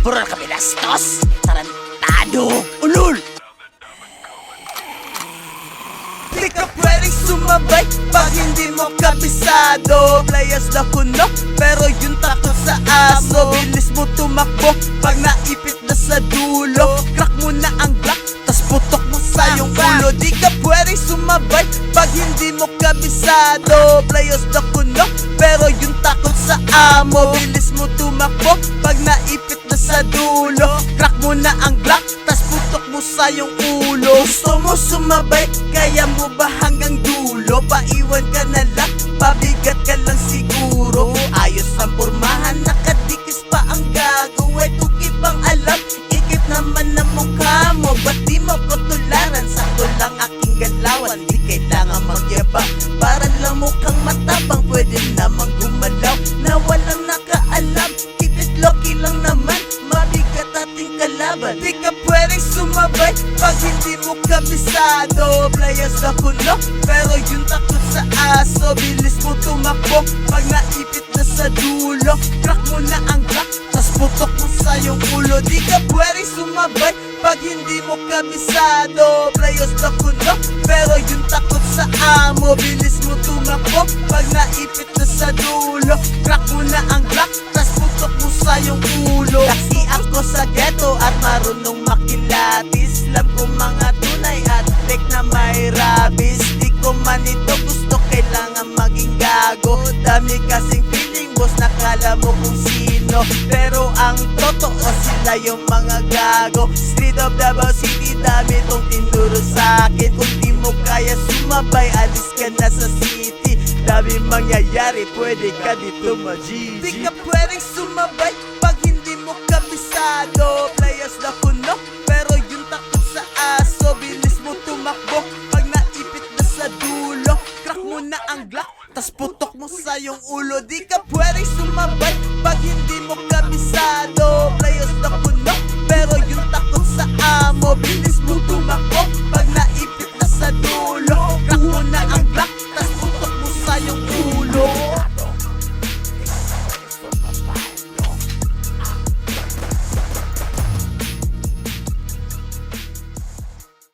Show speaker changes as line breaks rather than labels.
Puro kami lastos. Tarantado. Ulul.
Di ka pwedeng sumabay pag hindi mo kabisado. Players na kuno, pero yung takot sa aso. Bilis mo tumakbo pag naipit na sa dulo. Crack mo na ang block, tas putok mo sa iyong ulo. Di ka pwedeng sumabay pag hindi mo kabisado. Players na kuno, pero yung takot sa amo. Bilis mo tumakbo pag naipit na sa dulo. Crack mo na ang block, tas putok mo sa iyong ulo. Gusto mo sumabay, kaya mo ba hanggang dulo? Paiwan ka na lang, pabigat ka lang siguro. Ayos ang pormahan, nakadikis pa ang gago. Ay tukip ang alam, ikip naman ang mukha mo. Ba't di mo ko tularan? Sakto lang aking galawan, di kailangan magyabang. Para lang mukhang matabang, pwede namang gumalaw na walang nakaalam. Keep it low-key lang naman, mabigat ating kalaban. Di ka pwedeng sumabay pag hindi mo kabisado. Players na kuno, pero yung takot sa aso. Bilis mo tumakbo pag naipit na sa dulo. Crack mo na ang crack, tas putok mo sa iyong ulo. Di ka pwedeng sumabay pag hindi mo kabisado. Players na kuno, pero yung takot sa amo. Bilis mo tumakbo pag naipit na sa dulo. Crack mo na ang crack, tas putok mo sa iyong ulo. Taksi ako sa ghetto at marunong makilatis. Alam ko mga tunay at tek na may rabies. Di ko man ito gusto, kailangan maging gago. Dami kasing feeling, boss, nakala mo kung sino. Pero ang totoo, sila yung mga gago. Street of Davao City, dami tong tinuro sa'kin. Kung di mo kaya sumabay, alis ka na sa city. Dami mangyayari, pwede ka dito ma-GG. Di ka pwedeng sumabay pag hindi mo kabisado. Players na kuno, pero yung takot sa aso. Bilis mo tumakbo pag naipit na sa dulo. Crack mo na ang glock, tas putok mo sa iyong ulo. Di ka